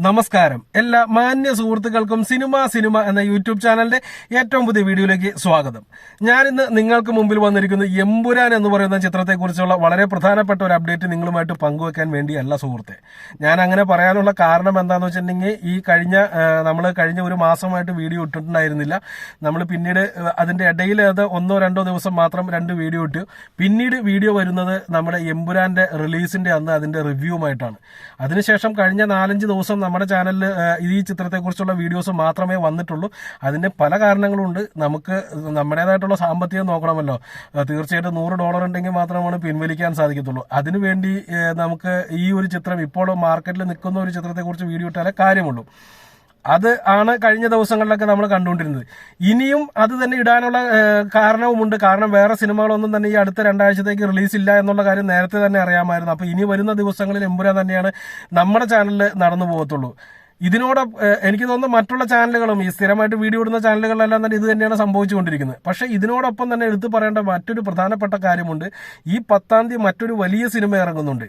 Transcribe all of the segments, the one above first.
നമസ്കാരം. എല്ലാ മാന്യ സുഹൃത്തുക്കൾക്കും സിനിമ എന്ന യൂട്യൂബ് ചാനലിന്റെ ഏറ്റവും പുതിയ വീഡിയോയിലേക്ക് സ്വാഗതം. ഞാനിന്ന് നിങ്ങൾക്ക് മുമ്പിൽ വന്നിരിക്കുന്നത് എമ്പുരാൻ എന്ന് പറയുന്ന ചിത്രത്തെക്കുറിച്ചുള്ള വളരെ പ്രധാനപ്പെട്ട ഒരു അപ്ഡേറ്റ് നിങ്ങളുമായിട്ട് പങ്കുവെക്കാൻ വേണ്ടിയല്ല സുഹൃത്തെ. ഞാൻ അങ്ങനെ പറയാനുള്ള കാരണം എന്താണെന്ന് വെച്ചിട്ടുണ്ടെങ്കിൽ നമ്മൾ കഴിഞ്ഞ ഒരു മാസമായിട്ട് വീഡിയോ ഇട്ടിട്ടുണ്ടായിരുന്നില്ല. നമ്മൾ പിന്നീട് അതിന്റെ ഇടയിൽ അത് 1-2 ദിവസം മാത്രം 2 വീഡിയോ ഇട്ടു. പിന്നീട് വീഡിയോ വരുന്നത് നമ്മുടെ എമ്പുരാന്റെ റിലീസിന്റെ അന്ന് അതിന്റെ റിവ്യൂമായിട്ടാണ്. അതിനുശേഷം കഴിഞ്ഞ 4-5 ദിവസം നമ്മുടെ ചാനലിൽ ഈ ചിത്രത്തെക്കുറിച്ചുള്ള വീഡിയോസ് മാത്രമേ വന്നിട്ടുള്ളൂ. അതിന് പല കാരണങ്ങളുണ്ട്. നമുക്ക് നമ്മുടേതായിട്ടുള്ള സാമ്പത്തികം നോക്കണമല്ലോ. തീർച്ചയായിട്ടും $100 ഉണ്ടെങ്കിൽ മാത്രമാണ് പിൻവലിക്കാൻ സാധിക്കത്തുള്ളൂ. അതിനുവേണ്ടി നമുക്ക് ഈ ഒരു ചിത്രം ഇപ്പോൾ മാർക്കറ്റിൽ നിൽക്കുന്ന ഒരു ചിത്രത്തെക്കുറിച്ച് വീഡിയോ ഇട്ടാലേ കാര്യമുള്ളൂ. അത് ആണ് കഴിഞ്ഞ ദിവസങ്ങളിലൊക്കെ നമ്മൾ കണ്ടുകൊണ്ടിരുന്നത്. ഇനിയും അത് തന്നെ ഇടാനുള്ള കാരണവുമുണ്ട്. കാരണം വേറെ സിനിമകളൊന്നും തന്നെ ഈ അടുത്ത 2 ആഴ്ചത്തേക്ക് റിലീസ് ഇല്ല എന്നുള്ള കാര്യം നേരത്തെ തന്നെ അറിയാമായിരുന്നു. അപ്പൊ ഇനി വരുന്ന ദിവസങ്ങളിൽ എമ്പുരാൻ തന്നെയാണ് നമ്മുടെ ചാനലിൽ നടന്നു പോകത്തുള്ളൂ. എനിക്ക് തോന്നുന്നു മറ്റുള്ള ചാനലുകളും ഈ സ്ഥിരമായിട്ട് വീഡിയോ ഇടുന്ന ചാനലുകളെല്ലാം തന്നെ ഇത് തന്നെയാണ് സംഭവിച്ചുകൊണ്ടിരിക്കുന്നത്. പക്ഷെ ഇതിനോടൊപ്പം തന്നെ എടുത്തു പറയേണ്ട മറ്റൊരു പ്രധാനപ്പെട്ട കാര്യമുണ്ട്. ഈ 10-ാം തീയതി മറ്റൊരു വലിയ സിനിമ ഇറങ്ങുന്നുണ്ട്.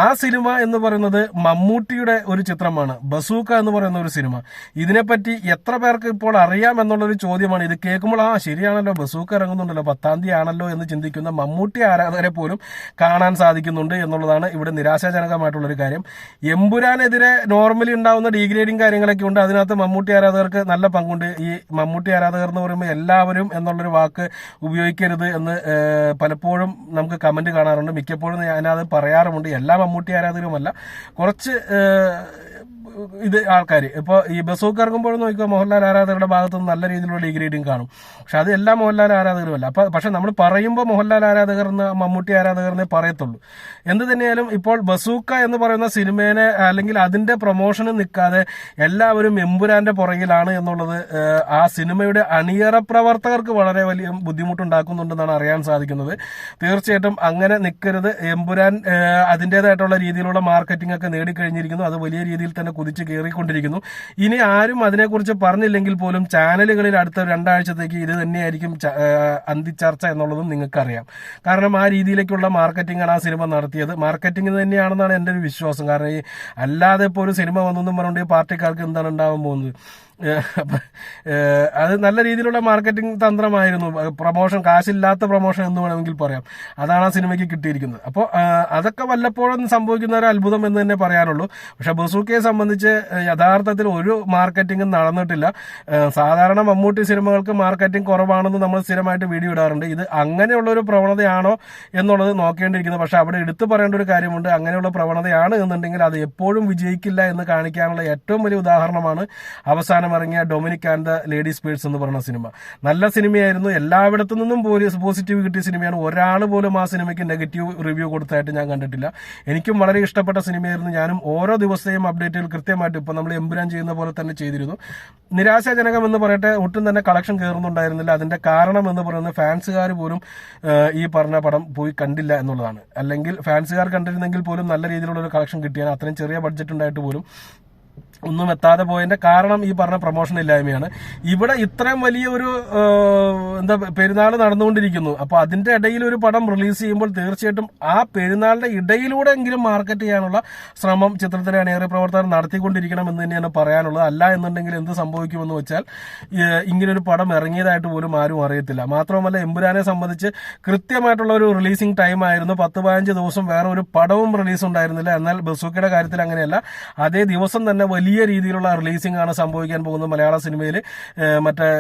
ആ സിനിമ എന്ന് പറയുന്നത് മമ്മൂട്ടിയുടെ ഒരു ചിത്രമാണ്, ബസൂക്ക എന്ന് പറയുന്ന ഒരു സിനിമ. ഇതിനെപ്പറ്റി എത്ര പേർക്ക് ഇപ്പോൾ അറിയാം എന്നുള്ളൊരു ചോദ്യമാണ്. ഇത് കേൾക്കുമ്പോൾ ശരിയാണല്ലോ, ബസൂക്ക ഇറങ്ങുന്നുണ്ടല്ലോ, 10-ാം തീയതി ആണല്ലോ എന്ന് ചിന്തിക്കുന്ന മമ്മൂട്ടി ആരാധകരെ പോലും കാണാൻ സാധിക്കുന്നുണ്ട് എന്നുള്ളതാണ് ഇവിടെ നിരാശാജനകമായിട്ടുള്ളൊരു കാര്യം. എമ്പുരാനെതിരെ നോർമലി ഉണ്ടാവുന്ന ഗ്രേഡിങ് കാര്യങ്ങളൊക്കെ ഉണ്ട്. അതിനകത്ത് മമ്മൂട്ടി ആരാധകർക്ക് നല്ല പങ്കുണ്ട്. ഈ മമ്മൂട്ടി ആരാധകർ എന്ന് പറയുമ്പോൾ എല്ലാവരും എന്നുള്ളൊരു വാക്ക് ഉപയോഗിക്കരുത് എന്ന് പലപ്പോഴും നമുക്ക് കമന്റ് കാണാറുണ്ട്. മിക്കപ്പോഴും ഞാനത് പറയാറുമുണ്ട്. എല്ലാ മമ്മൂട്ടി ആരാധകരുമല്ല, കുറച്ച് ഇത് ആൾക്കാർ ഇപ്പോൾ ഈ ബസൂക്ക് ഇറങ്ങുമ്പോൾ നോക്കിയാൽ മോഹൻലാൽ ആരാധകരുടെ ഭാഗത്ത് നിന്ന് നല്ല രീതിയിലുള്ള ഡിഗ്രേഡിങ് കാണും. പക്ഷെ അത് എല്ലാ മോഹൻലാൽ ആരാധകരുമല്ല. പക്ഷെ നമ്മൾ പറയുമ്പോൾ മോഹൻലാൽ ആരാധകർ എന്ന് മമ്മൂട്ടി ആരാധകർ എന്നേ പറയത്തുള്ളൂ. എന്ത് തന്നെയാലും ഇപ്പോൾ ബസൂക്ക എന്ന് പറയുന്ന സിനിമേനെ അല്ലെങ്കിൽ അതിന്റെ പ്രൊമോഷന് നിൽക്കാതെ എല്ലാവരും എമ്പുരാന്റെ പുറകിലാണ് എന്നുള്ളത് ആ സിനിമയുടെ അണിയറ പ്രവർത്തകർക്ക് വളരെ വലിയ ബുദ്ധിമുട്ടുണ്ടാക്കുന്നുണ്ടെന്നാണ് അറിയാൻ സാധിക്കുന്നത്. തീർച്ചയായിട്ടും അങ്ങനെ നിൽക്കരുത്. എമ്പുരാൻ അതിൻ്റെതായിട്ടുള്ള രീതിയിലുള്ള മാർക്കറ്റിംഗ് ഒക്കെ നേടിക്കഴിഞ്ഞിരിക്കുന്നു. അത് വലിയ രീതിയിൽ തന്നെ കുതിച്ച് കയറിക്കൊണ്ടിരിക്കുന്നു. ഇനി ആരും അതിനെക്കുറിച്ച് പറഞ്ഞില്ലെങ്കിൽ പോലും ചാനലുകളിൽ അടുത്ത 2 ആഴ്ചത്തേക്ക് ഇത് തന്നെയായിരിക്കും അന്തിച്ചർച്ച എന്നുള്ളതും നിങ്ങൾക്കറിയാം. കാരണം ആ രീതിയിലേക്കുള്ള മാർക്കറ്റിംഗ് ആണ് ആ സിനിമ നടത്തിയത്. മാർക്കറ്റിംഗ് തന്നെയാണെന്നാണ് എൻ്റെ ഒരു വിശ്വാസം. കാരണം ഈ അല്ലാതെ ഇപ്പോൾ ഒരു സിനിമ വന്നൊന്നും പറഞ്ഞുകൊണ്ട് ഈ പാർട്ടിക്കാർക്ക് എന്താണ് ഉണ്ടാവാൻ പോകുന്നത്? അത് നല്ല രീതിയിലുള്ള മാർക്കറ്റിംഗ് തന്ത്രമായിരുന്നു. പ്രൊമോഷൻ, കാശില്ലാത്ത പ്രൊമോഷൻ എന്ന് വേണമെങ്കിൽ പറയാം. അതാണ് ആ സിനിമയ്ക്ക് കിട്ടിയിരിക്കുന്നത്. അപ്പോൾ അതൊക്കെ വല്ലപ്പോഴും സംഭവിക്കുന്ന ഒരു അത്ഭുതം എന്ന് തന്നെ പറയാനുള്ളൂ. പക്ഷെ ബസൂക്കയെ സംബന്ധിച്ച് യഥാർത്ഥത്തിൽ ഒരു മാർക്കറ്റിംഗും നടന്നിട്ടില്ല. സാധാരണ മമ്മൂട്ടി സിനിമകൾക്ക് മാർക്കറ്റിംഗ് കുറവാണെന്ന് നമ്മൾ സ്ഥിരമായിട്ട് വീഡിയോ ഇടാറുണ്ട്. ഇത് അങ്ങനെയുള്ള ഒരു പ്രവണതയാണോ എന്നുള്ളത് നോക്കേണ്ടിയിരിക്കുന്നത്. പക്ഷെ അവിടെ എടുത്തു പറയേണ്ട ഒരു കാര്യമുണ്ട്. അങ്ങനെയുള്ള പ്രവണതയാണ് എന്നുണ്ടെങ്കിൽ അത് എപ്പോഴും വിജയിക്കില്ല എന്ന് കാണിക്കാനുള്ള ഏറ്റവും വലിയ ഉദാഹരണമാണ് അവസാനം ഇറങ്ങിയ Dominic and the ladies purse എന്ന് പറയുന്ന സിനിമ. നല്ല സിനിമയായിരുന്നു. എല്ലായിടത്തു നിന്നും പോസിറ്റീവ് കിട്ടിയ സിനിമയാണ്. ഒരാൾ പോലും ആ സിനിമയ്ക്ക് നെഗറ്റീവ് റിവ്യൂ കൊടുത്തായിട്ട് ഞാൻ കണ്ടിട്ടില്ല. എനിക്കും വളരെ ഇഷ്ടപ്പെട്ട സിനിമയായിരുന്നു. ഞാനും ഓരോ ദിവസത്തെയും അപ്ഡേറ്റുകൾ കൃത്യമായിട്ട് ഇപ്പോൾ നമ്മൾ എമ്പുരാൻ ചെയ്യുന്ന പോലെ തന്നെ ചെയ്തിരുന്നു. നിരാശാജനകം എന്ന് പറയട്ടെ, ഒട്ടും തന്നെ കളക്ഷൻ കയറുന്നുണ്ടായിരുന്നില്ല. അതിന്റെ കാരണം എന്ന് പറയുന്നത് ഫാൻസുകാർ പോലും ഈ പറഞ്ഞ പടം പോയി കണ്ടില്ല എന്നുള്ളതാണ്. അല്ലെങ്കിൽ ഫാൻസുകാർ കണ്ടിരുന്നെങ്കിൽ പോലും നല്ല രീതിയിലുള്ള ഒരു കളക്ഷൻ കിട്ടിയാണ്. അത്രയും ചെറിയ ബഡ്ജറ്റ് ഉണ്ടായിട്ട് പോലും ഒന്നും എത്താതെ പോയതിന്റെ കാരണം ഈ പറഞ്ഞ പ്രൊമോഷൻ ഇല്ലായ്മയാണ്. ഇവിടെ ഇത്രയും വലിയ ഒരു പെരുന്നാൾ നടന്നുകൊണ്ടിരിക്കുന്നു. അപ്പൊ അതിന്റെ ഇടയിൽ ഒരു പടം റിലീസ് ചെയ്യുമ്പോൾ തീർച്ചയായിട്ടും ആ പെരുന്നാളിന്റെ ഇടയിലൂടെ എങ്കിലും മാർക്കറ്റ് ചെയ്യാനുള്ള ശ്രമം ചിത്രത്തിലെ അണിയറ പ്രവർത്തകർ നടത്തിക്കൊണ്ടിരിക്കണം എന്ന് തന്നെയാണ് പറയാനുള്ളത്. അല്ല എന്നുണ്ടെങ്കിൽ എന്ത് സംഭവിക്കുമെന്ന് വെച്ചാൽ ഇങ്ങനൊരു പടം ഇറങ്ങിയതായിട്ട് പോലും ആരും അറിയത്തില്ല. മാത്രമല്ല എമ്പുരാനെ സംബന്ധിച്ച് കൃത്യമായിട്ടുള്ള ഒരു റിലീസിംഗ് ടൈം ആയിരുന്നു. 10-15 ദിവസം വേറെ ഒരു പടവും റിലീസ് ഉണ്ടായിരുന്നില്ല. എന്നാൽ ബസൂക്കയുടെ കാര്യത്തിൽ അങ്ങനെയല്ല. അതേ ദിവസം തന്നെ വലിയ രീതിയിലുള്ള റിലീസിംഗ് ആണ് സംഭവിക്കാൻ പോകുന്നത് മലയാള സിനിമയിൽ. മറ്റേ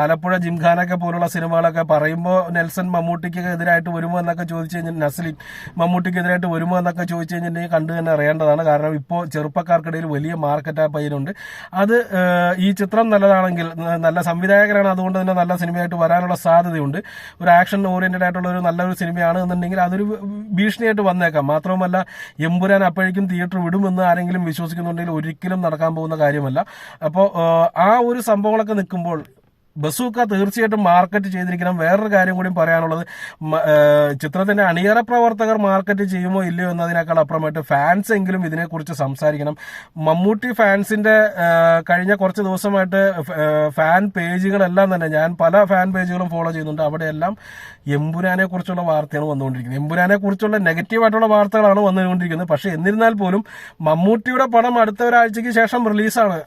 ആലപ്പുഴ ജിംഖാനൊക്കെ പോലുള്ള സിനിമകളൊക്കെ പറയുമ്പോൾ നെൽസൺ മമ്മൂട്ടിക്ക് എതിരായിട്ട് വരുമോ എന്നൊക്കെ ചോദിച്ചു കഴിഞ്ഞാൽ, നസ്ലിൻ മമ്മൂട്ടിക്ക് എതിരായിട്ട് വരുമോ എന്നൊക്കെ ചോദിച്ചു കഴിഞ്ഞിട്ടുണ്ടെങ്കിൽ കണ്ടു തന്നെ അറിയേണ്ടതാണ്. കാരണം ഇപ്പോൾ ചെറുപ്പക്കാർക്കിടയിൽ വലിയ മാർക്കറ്റ് ആ പയ്യനുണ്ട്. അത് ഈ ചിത്രം നല്ലതാണെങ്കിൽ, നല്ല സംവിധായകരാണ്, അതുകൊണ്ട് തന്നെ നല്ല സിനിമയായിട്ട് വരാനുള്ള സാധ്യതയുണ്ട്. ഒരു ആക്ഷൻ ഓറിയന്റഡ് ആയിട്ടുള്ള ഒരു നല്ലൊരു സിനിമയാണ് എന്നുണ്ടെങ്കിൽ അതൊരു ഭീഷണിയായിട്ട് വന്നേക്കാം. മാത്രവുമല്ല എമ്പുരാൻ അപ്പോഴേക്കും തിയേറ്റർ വിടുമെന്ന് ആരെങ്കിലും വിശ്വസിക്കുന്നുണ്ടെങ്കിൽ ഒരിക്കലും നടക്കാൻ പോകുന്ന കാര്യമല്ല. അപ്പോൾ ആ ഒരു സംഭവങ്ങളൊക്കെ നിൽക്കുമ്പോൾ ബസൂക്ക തീർച്ചയായിട്ടും മാർക്കറ്റ് ചെയ്തിരിക്കണം. വേറൊരു കാര്യം കൂടി പറയാനുള്ളത്, ചിത്രത്തിന്റെ അണിയറ പ്രവർത്തകർ മാർക്കറ്റ് ചെയ്യുമോ ഇല്ലയോ എന്നതിനേക്കാൾ അപ്പുറമായിട്ട് ഫാൻസ് എങ്കിലും ഇതിനെക്കുറിച്ച് സംസാരിക്കണം. മമ്മൂട്ടി ഫാൻസിന്റെ കഴിഞ്ഞ കുറച്ച് ദിവസമായിട്ട് ഫാൻ പേജുകളെല്ലാം തന്നെ, ഞാൻ പല ഫാൻ പേജുകളും ഫോളോ ചെയ്യുന്നുണ്ട്, അവിടെയെല്ലാം എമ്പുരാനെ കുറിച്ചുള്ള വാർത്തയാണ് വന്നുകൊണ്ടിരിക്കുന്നത്. എമ്പുരാനെ കുറിച്ചുള്ള നെഗറ്റീവായിട്ടുള്ള വാർത്തകളാണ് വന്നുകൊണ്ടിരിക്കുന്നത്. പക്ഷെ എന്നിരുന്നാൽ പോലും മമ്മൂട്ടിയുടെ പടം അടുത്ത ഒരാഴ്ചയ്ക്ക് ശേഷം റിലീസാണ്.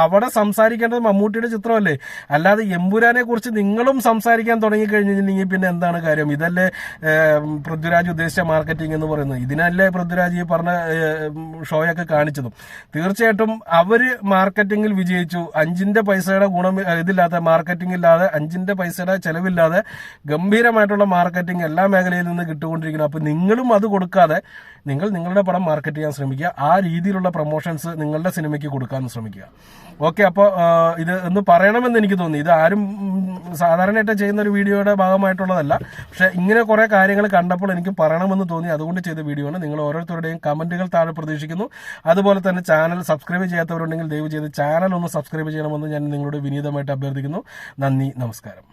അവിടെ സംസാരിക്കേണ്ടത് മമ്മൂട്ടിയുടെ ചിത്രമല്ലേ, അല്ലാതെ എമ്പുരാനെ കുറിച്ച് നിങ്ങളും സംസാരിക്കാൻ തുടങ്ങിക്കഴിഞ്ഞിട്ടുണ്ടെങ്കിൽ പിന്നെ എന്താണ് കാര്യം? ഇതല്ലേ പൃഥ്വിരാജ് ഉദ്ദേശിച്ച മാർക്കറ്റിംഗ് എന്ന് പറയുന്നത്? ഇതിനല്ലേ പൃഥ്വിരാജ് ഈ പറഞ്ഞ ഷോയൊക്കെ കാണിച്ചതും? തീർച്ചയായിട്ടും അവര് മാർക്കറ്റിംഗിൽ വിജയിച്ചു. 5 പൈസയുടെ ഗുണം ഇതില്ലാതെ, മാർക്കറ്റിംഗ് ഇല്ലാതെ, 5 പൈസയുടെ ചെലവില്ലാതെ ഗംഭീരമായിട്ടുള്ള മാർക്കറ്റിംഗ് എല്ലാ മേഖലയിൽ നിന്ന് കിട്ടുകൊണ്ടിരിക്കുന്നു. അപ്പൊ നിങ്ങളും അത് കൊടുക്കാതെ നിങ്ങൾ നിങ്ങളുടെ പടം മാർക്കറ്റ് ചെയ്യാൻ ശ്രമിക്കുക. ആ രീതിയിലുള്ള പ്രൊമോഷൻസ് നിങ്ങളുടെ സിനിമയ്ക്ക് കൊടുക്കാൻ ശ്രമിക്കുക. ഓക്കെ, അപ്പോൾ ഇത് ഒന്ന് പറയണമെന്ന് എനിക്ക് തോന്നി. ഇത് ആരും സാധാരണയായിട്ട് ചെയ്യുന്ന ഒരു വീഡിയോയുടെ ഭാഗമായിട്ടുള്ളതല്ല, പക്ഷെ ഇങ്ങനെ കുറെ കാര്യങ്ങൾ കണ്ടപ്പോൾ എനിക്ക് പറയണമെന്ന് തോന്നി, അതുകൊണ്ട് ചെയ്ത വീഡിയോ ആണ്. നിങ്ങൾ ഓരോരുത്തരുടെയും കമന്റുകൾ താഴെ പ്രതീക്ഷിക്കുന്നു. അതുപോലെ തന്നെ ചാനൽ സബ്സ്ക്രൈബ് ചെയ്യാത്തവരുണ്ടെങ്കിൽ ദയവ് ചെയ്ത് ചാനൽ ഒന്ന് സബ്സ്ക്രൈബ് ചെയ്യണമെന്ന് ഞാൻ നിങ്ങളോട് വിനീതമായിട്ട് അഭ്യർത്ഥിക്കുന്നു. നന്ദി, നമസ്കാരം.